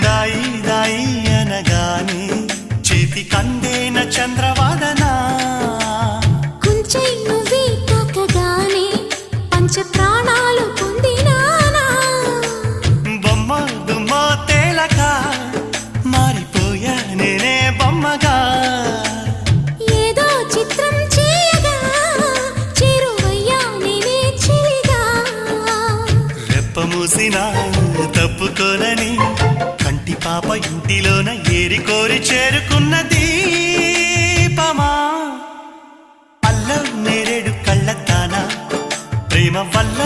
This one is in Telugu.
దాయి దాయి అనగానే చేతి కందేన చంద్రవాదనా కుంచై నువ్వే తాకగానే పంచ ప్రాణాలు పొందినానా బొమ్మ దుమ్మ తేలక మారిపోయా నేనే బొమ్మగా ఏదో చిత్రం చేయగా చేరువయ్యా నేనే చెలిగా రెప్ప మూసినా తప్పుకోనని కంటి పాప ఇంటిలోన ఏరి కోరి చేరుకున్న దీపమా అల్లం నేరేడు కళ్ళతానా ప్రేమ వల్ల